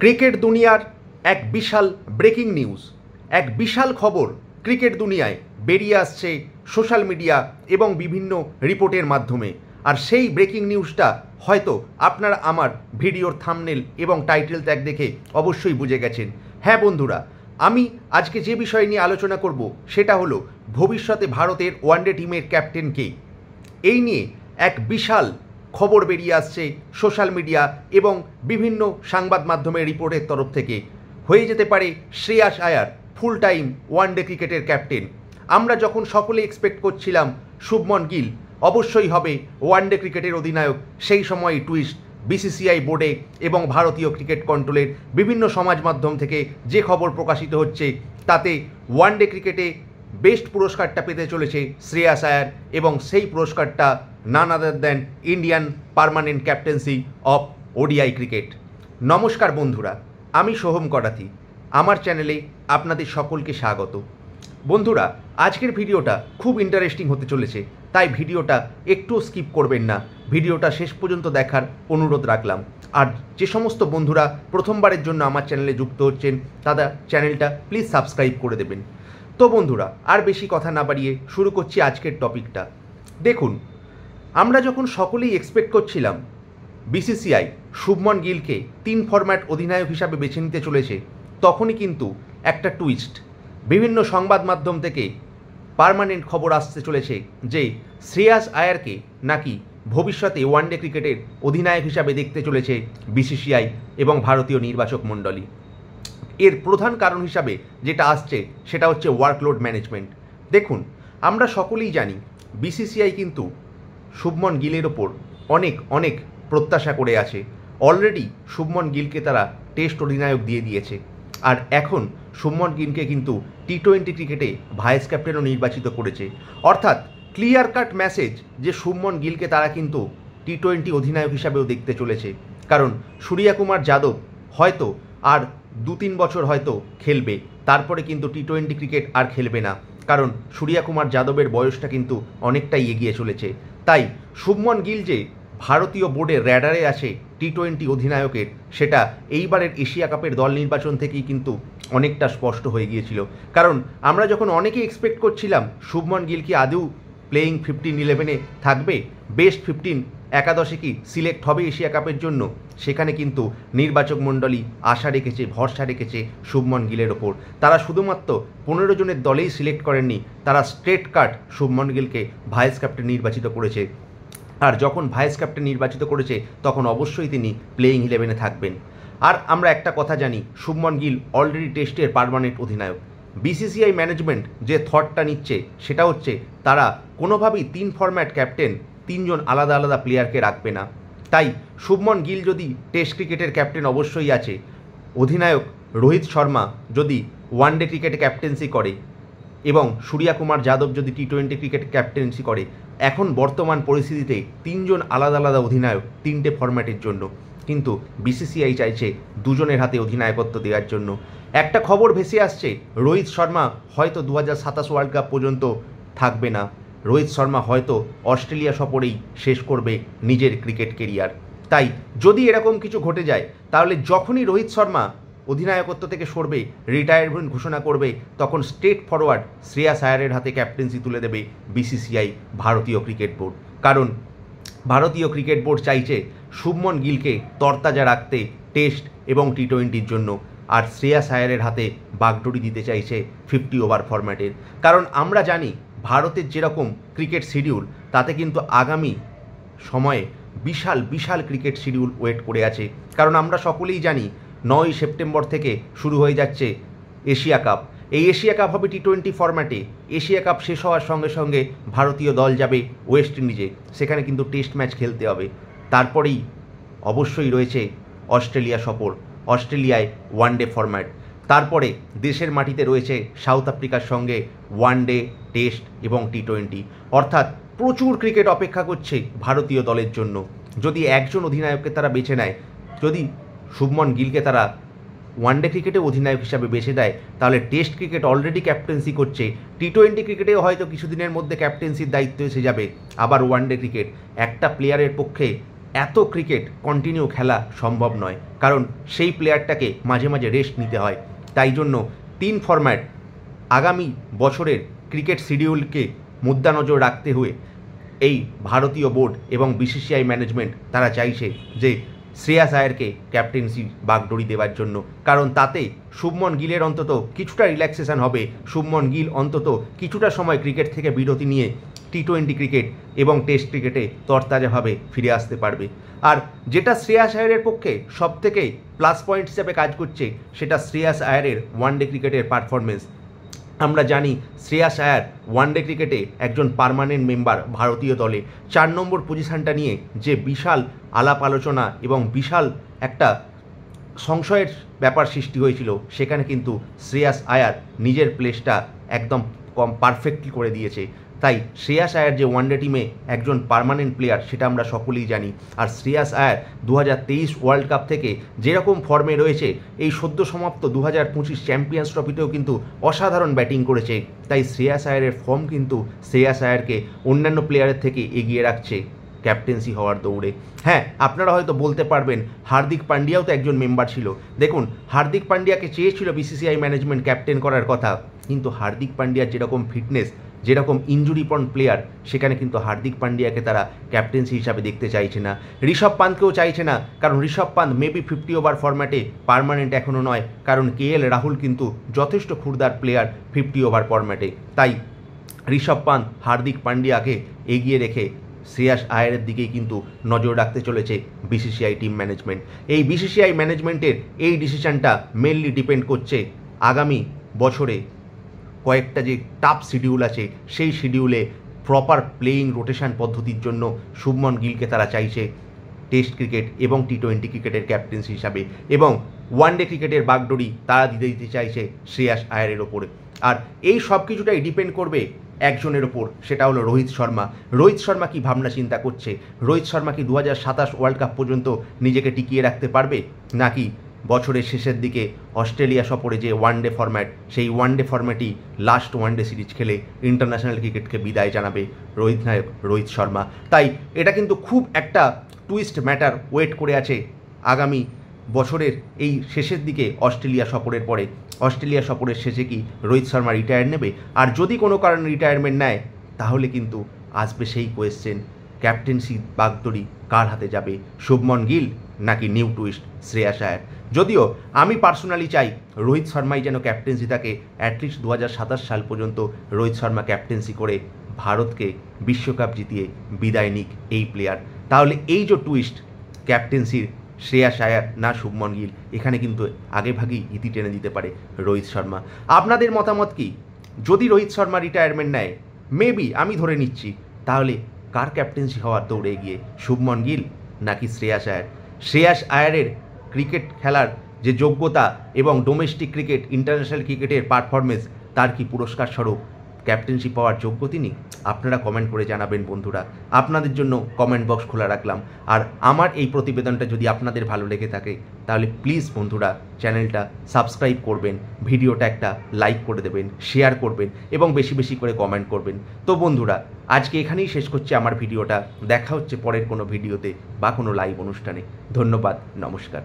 Cricket দুনিয়ার এক বিশাল breaking news, এক বিশাল খবর ক্রিকেট দুনিয়ায় বেরিয়ে আসছে সোশ্যাল মিডিয়া এবং বিভিন্ন রিপোর্টের মাধ্যমে। আর সেই ব্রেকিং নিউজটা হয়তো আপনারা আমার ভিডিওর থাম্বনেল এবং টাইটেল ট্যাগ দেখে অবশ্যই বুঝে গেছেন। হ্যাঁ বন্ধুরা, আমি আজকে যে বিষয় নিয়ে আলোচনা করব সেটা হলো ভবিষ্যতে ভারতের ওয়ানডে টিমের ক্যাপ্টেন কে। এই নিয়ে এক বিশাল খবর বেরিয়ে আসছে সোশ্যাল মিডিয়া এবং বিভিন্ন সংবাদ মাধ্যমের রিপোর্টের তরফ থেকে। হয়ে যেতে পারে শ্রেয়াস আয়ার ফুল টাইম ওয়ানডে ক্রিকেটের ক্যাপ্টেন। আমরা যখন সকলে এক্সপেক্ট করছিলাম শুভমন গিল অবশ্যই হবে ওয়ানডে ক্রিকেটের অধিনায়ক, সেই সময় টুইস্ট বিসিসিআই বোর্ডে এবং ভারতীয় ক্রিকেট কন্ট্রোলের বিভিন্ন সমাজ মাধ্যম থেকে যে খবর প্রকাশিত হচ্ছে তাতে ওয়ানডে ক্রিকেটে বেস্ট পুরস্কারটা পেতে চলেছে শ্রেয়াস আয়ার, এবং সেই পুরস্কারটা none other than Indian permanent captaincy of ODI cricket. নমস্কার বন্ধুরা, আমি সোহম করাথি, আমার চ্যানেলে আপনাদের সকলকে স্বাগত। বন্ধুরা, আজকের ভিডিওটা খুব ইন্টারেস্টিং হতে চলেছে, তাই ভিডিওটা একটুও স্কিপ করবেন না, ভিডিওটা শেষ পর্যন্ত দেখার অনুরোধ রাখলাম। আর যে সমস্ত বন্ধুরা প্রথমবারের জন্য আমার চ্যানেলে যুক্ত হচ্ছেন তারা চ্যানেলটা প্লিজ সাবস্ক্রাইব করে দেবেন। তো বন্ধুরা, আর বেশি কথা না বাড়িয়ে শুরু করছি আজকের টপিকটা। দেখুন, আমরা যখন সকলেই এক্সপেক্ট করছিলাম বিসিসিআই শুভমন গিলকে 3 ফরম্যাট অধিনায়ক হিসাবে বেছে নিতে চলেছে, তখনই কিন্তু একটা টুইস্ট বিভিন্ন সংবাদ মাধ্যম থেকে পার্মানেন্ট খবর আসতে চলেছে যে শ্রেয়াস আয়ারকে নাকি ভবিষ্যতে ওয়ানডে ক্রিকেটের অধিনায়ক হিসাবে দেখতে চলেছে বিসিসিআই এবং ভারতীয় নির্বাচক মণ্ডলী। এর প্রধান কারণ হিসাবে যেটা আসছে সেটা হচ্ছে ওয়ার্কলোড ম্যানেজমেন্ট। দেখুন, আমরা সকলেই জানি বিসিসিআই কিন্তু শুভমন গিলের ওপর অনেক প্রত্যাশা করে আছে। অলরেডি শুভমন গিলকে তারা টেস্ট অধিনায়ক দিয়ে দিয়েছে, আর এখন শুভমন গিলকে কিন্তু টি-20 ক্রিকেটে ভাইস ক্যাপ্টেনও নির্বাচিত করেছে। অর্থাৎ ক্লিয়ার কাট মেসেজ যে শুভমন গিলকে তারা কিন্তু টি-20 অধিনায়ক হিসাবেও দেখতে চলেছে। কারণ সূর্যকুমার যাদব হয়তো আর 2-3 বছর হয়তো খেলবে, তারপরে কিন্তু টি-20 ক্রিকেট আর খেলবে না, কারণ সূর্যকুমার যাদবের বয়সটা কিন্তু অনেকটাই এগিয়ে চলেছে। তাই শুভমন গিল যে ভারতীয় বোর্ডের র্যাডারে আছে টি-20 অধিনায়কের, সেটা এইবারের এশিয়া কাপের দল নির্বাচন থেকেই কিন্তু অনেকটা স্পষ্ট হয়ে গিয়েছিল। কারণ আমরা যখন অনেকেই এক্সপেক্ট করছিলাম শুভমন গিল কি আদৌ প্লেয়িং 15-11-এ থাকবে, বেস্ট 15 একাদশে কি সিলেক্ট হবে এশিয়া কাপের জন্য, সেখানে কিন্তু নির্বাচক মণ্ডলী আশা রেখেছে, ভরসা রেখেছে শুভমন গিলের ওপর। তারা শুধুমাত্র 15 জনের দলেই সিলেক্ট করেননি, তারা স্ট্রেট কাট শুভমন গিলকে ভাইস ক্যাপ্টেন নির্বাচিত করেছে। আর যখন ভাইস ক্যাপ্টেন নির্বাচিত করেছে তখন অবশ্যই তিনি প্লেয়িং 11-এ থাকবেন। আর আমরা একটা কথা জানি, শুভমন গিল অলরেডি টেস্টের পার্মানেন্ট অধিনায়ক। বিসিসিআই ম্যানেজমেন্ট যে থটটা নিচ্ছে সেটা হচ্ছে তারা কোনোভাবেই 3 ফরম্যাট ক্যাপ্টেন 3 জন আলাদা আলাদা প্লেয়ারকে রাখবে না। তাই শুভমন গিল যদি টেস্ট ক্রিকেটের ক্যাপ্টেন অবশ্যই আছে, অধিনায়ক রোহিত শর্মা যদি ওয়ানডে ক্রিকেটে ক্যাপ্টেন্সি করে এবং সূর্যকুমার যাদব যদি টি-20 ক্রিকেট ক্যাপ্টেন্সি করে, এখন বর্তমান পরিস্থিতিতে 3 জন আলাদা আলাদা অধিনায়ক 3টে ফরম্যাটের জন্য। কিন্তু বিসিসিআই চাইছে 2 জনের হাতে অধিনায়কত্ব দেওয়ার জন্য। একটা খবর ভেসে আসছে, রোহিত শর্মা হয়তো 2027 ওয়ার্ল্ড কাপ পর্যন্ত থাকবে না। রোহিত শর্মা হয়তো অস্ট্রেলিয়া সফরেই শেষ করবে নিজের ক্রিকেট কেরিয়ার। তাই যদি এরকম কিছু ঘটে যায়, তাহলে যখনই রোহিত শর্মা অধিনায়কত্ব থেকে সরবে, রিটায়ারমেন্ট ঘোষণা করবে, তখন স্ট্রেট ফরওয়ার্ড শ্রেয়াস আয়ারের হাতে ক্যাপ্টেন্সি তুলে দেবে বিসিসিআই ভারতীয় ক্রিকেট বোর্ড। কারণ ভারতীয় ক্রিকেট বোর্ড চাইছে শুভমন গিলকে তরতাজা রাখতে টেস্ট এবং টি-20-র জন্য, আর শ্রেয়াস আয়ারের হাতে বাগডোরি দিতে চাইছে 50 ওভার ফরম্যাটের। কারণ আমরা জানি ভারতের যেরকম ক্রিকেট শিডিউল, তাতে কিন্তু আগামী সময়ে বিশাল ক্রিকেট শিডিউল ওয়েট করে আছে। কারণ আমরা সকলেই জানি 9ই সেপ্টেম্বর থেকে শুরু হয়ে যাচ্ছে এশিয়া কাপ। এই এশিয়া কাপ হবে টি-20 ফরম্যাটে। এশিয়া কাপ শেষ হওয়ার সঙ্গে সঙ্গে ভারতীয় দল যাবে ওয়েস্ট ইন্ডিজে, সেখানে কিন্তু টেস্ট ম্যাচ খেলতে হবে। তারপরেই অবশ্যই রয়েছে অস্ট্রেলিয়া সফর, অস্ট্রেলিয়ায় ওয়ানডে ফরম্যাট। তারপরে দেশের মাটিতে রয়েছে সাউথ আফ্রিকার সঙ্গে ওয়ানডে, টেস্ট এবং টি-20। অর্থাৎ প্রচুর ক্রিকেট অপেক্ষা করছে ভারতীয় দলের জন্য। যদি একজন অধিনায়ককে তারা বেছে নেয়, যদি শুভমন গিলকে তারা ওয়ানডে ক্রিকেটে অধিনায়ক হিসাবে বেছে দেয়, তাহলে টেস্ট ক্রিকেট অলরেডি ক্যাপ্টেন্সি করছে, টি-20 ক্রিকেটেও হয়তো কিছুদিনের মধ্যে ক্যাপ্টেন্সির দায়িত্ব এসে যাবে। আবার ওয়ানডে ক্রিকেট, একটা প্লেয়ারের পক্ষে এত ক্রিকেট কন্টিনিউ খেলা সম্ভব নয়, কারণ সেই প্লেয়ারটাকে মাঝে মাঝে রেস্ট নিতে হয়। তাই জন্য 3 ফরম্যাট আগামী বছরের ক্রিকেট শিডিউলকে মুদ্রানজর রাখতে হয়ে এই ভারতীয় বোর্ড এবং বিসিসিআই ম্যানেজমেন্ট তারা চাইছে যে শ্রেয়াস আয়ারকে ক্যাপ্টেন্সি বাগডোরি দেওয়ার জন্য, কারণ তাতে শুভমন গিলের অন্তত কিছুটা রিল্যাক্সেশন হবে। শুভমন গিল অন্তত কিছুটা সময় ক্রিকেট থেকে বিরতি নিয়ে টি20 ক্রিকেট এবং টেস্ট ক্রিকেটে তরতাজাভাবে ফিরে আসতে পারবে। আর যেটা শ্রেয়াস আয়ারের পক্ষে সবথেকে প্লাস পয়েন্ট হিসেবে কাজ করছে সেটা শ্রেয়াস আয়ারের ওয়ানডে ক্রিকেটের পারফরমেন্স। আমরা জানি শ্রেয়াস আয়ার ওয়ানডে ক্রিকেটে একজন পার্মানেন্ট মেম্বার ভারতীয় দলে। 4 নম্বর পজিশনটা নিয়ে যে বিশাল আলাপ আলোচনা এবং বিশাল একটা সংশয়ের ব্যাপার সৃষ্টি হয়েছিল, সেখানে কিন্তু শ্রেয়াস আয়ার নিজের প্লেসটা একদম পারফেক্টলি করে দিয়েছে। তাই শ্রেয়াস আয়ার যে ওয়ানডে টিমে একজন পার্মানেন্ট প্লেয়ার সেটা আমরা সকলেই জানি। আর শ্রেয়াস আয়ার 2023 ওয়ার্ল্ড কাপ থেকে যেরকম ফর্মে রয়েছে, এই সদ্য সমাপ্ত 2025 চ্যাম্পিয়ন্স ট্রফিতেও কিন্তু অসাধারণ ব্যাটিং করেছে। তাই শ্রেয়াস আয়ারের ফর্ম কিন্তু শ্রেয়াস আয়ারকে অন্যান্য প্লেয়ারের থেকে এগিয়ে রাখছে ক্যাপ্টেন্সি হওয়ার দৌড়ে। হ্যাঁ, আপনারা হয়তো বলতে পারবেন হার্দিক পান্ডিয়াও তো একজন মেম্বার ছিল। দেখুন, হার্দিক পান্ডিয়াকে চেয়েছিল বিসিসিআই ম্যানেজমেন্ট ক্যাপ্টেন করার কথা, কিন্তু হার্দিক পান্ডিয়ার যেরকম ফিটনেস, যেরকম ইনজুরি প্রন প্লেয়ার, সেখানে কিন্তু হার্দিক পান্ডিয়াকে তারা ক্যাপ্টেন্সি হিসাবে দেখতে চাইছে না। ঋষভ পান্তকেও চাইছে না, কারণ ঋষভ পান্ত মেবি 50 ওভার ফরম্যাটে পার্মানেন্ট এখনও নয়, কারণ KL রাহুল কিন্তু যথেষ্ট ক্ষুরদার প্লেয়ার 50 ওভার ফরম্যাটে। তাই ঋষভ পান্ত হার্দিক পান্ডিয়াকে এগিয়ে রেখে শ্রেয়াস আয়ারের দিকেই কিন্তু নজর রাখতে চলেছে বিসিসিআই টিম ম্যানেজমেন্ট। এই বিসিসিআই ম্যানেজমেন্টের এই ডিসিশনটা মেনলি ডিপেন্ড করছে আগামী বছরে কয়েকটা যে টাফ শিডিউল আছে, সেই শিডিউলে প্রপার প্লেয়িং রোটেশন পদ্ধতির জন্য শুভমন গিলকে তারা চাইছে টেস্ট ক্রিকেট এবং টি20 ক্রিকেটের ক্যাপ্টেন্সি হিসাবে, এবং ওয়ানডে ক্রিকেটের বাগডোরি তারা দিতে চাইছে শ্রেয়াস আয়ারের ওপরে। আর এই সব কিছুটাই ডিপেন্ড করবে একজনের ওপর, সেটা হলো রোহিত শর্মা। রোহিত শর্মা কি ভাবনা চিন্তা করছে? রোহিত শর্মা কি 2027 ওয়ার্ল্ড কাপ পর্যন্ত নিজেকে টিকিয়ে রাখতে পারবে, নাকি বছরের শেষের দিকে অস্ট্রেলিয়া সফরে যে ওয়ানডে ফরম্যাট, সেই ওয়ানডে ফরম্যাটই লাস্ট ওয়ানডে সিরিজ খেলে ইন্টারন্যাশনাল ক্রিকেটকে বিদায় জানাবে রোহিত নায়ক রোহিত শর্মা। তাই এটা কিন্তু খুব একটা টুইস্ট ম্যাটার ওয়েট করে আছে আগামী বছরের এই শেষের দিকে অস্ট্রেলিয়া সফরের পরে। অস্ট্রেলিয়া সফরের শেষে কি রোহিত শর্মা রিটায়ার নেবে? আর যদি কোনো কারণে রিটায়ারমেন্ট নেয়, তাহলে কিন্তু আসবে সেই কোয়েশ্চেন, ক্যাপ্টেন্সি বাগডোরি কার হাতে যাবে, শুভমন গিল নাকি নিউ টুইস্ট শ্রেয়াস আয়ার? যদিও আমি পার্সোনালি চাই রোহিত শর্মাই যেন ক্যাপ্টেন্সি থাকে, অ্যাটলিস্ট 2027 সাল পর্যন্ত রোহিত শর্মা ক্যাপ্টেন্সি করে ভারতকে বিশ্বকাপ জিতিয়ে বিদায় নিক এই প্লেয়ার। তাহলে এই যে টুইস্ট ক্যাপ্টেন্সির, শ্রেয়াস আয়ার না শুভমন গিল, এখানে কিন্তু আগেভাগেই ইতি টেনে দিতে পারে রোহিত শর্মা। আপনাদের মতামত কি? যদি রোহিত শর্মা রিটায়ারমেন্ট নেয়, মেবি আমি ধরে নিচ্ছি, তাহলে কার ক্যাপ্টেন্সি হওয়ার দৌড়ে গিয়ে শুভমন গিল নাকি শ্রেয়াস আয়ার? শ্রেয়াস আয়ারের ক্রিকেট খেলার যে যোগ্যতা এবং ডোমেস্টিক ক্রিকেট ইন্টারন্যাশনাল ক্রিকেটের পারফরমেন্স, তার কি পুরস্কার স্বরূপ ক্যাপ্টেন্সি পাওয়ার যোগ্য তিনি? আপনারা কমেন্ট করে জানাবেন বন্ধুরা। আপনাদের জন্য কমেন্ট বক্স খোলা রাখলাম। আর আমার এই প্রতিবেদনটা যদি আপনাদের ভালো লেগে থাকে, তাহলে প্লিজ বন্ধুরা চ্যানেলটা সাবস্ক্রাইব করবেন, ভিডিওটা একটা লাইক করে দেবেন, শেয়ার করবেন এবং বেশি বেশি করে কমেন্ট করবেন। তো বন্ধুরা, আজকে এখানেই শেষ করছি আমার ভিডিওটা। দেখা হচ্ছে পরের কোনো ভিডিওতে বা কোনো লাইভ অনুষ্ঠানে। ধন্যবাদ, নমস্কার।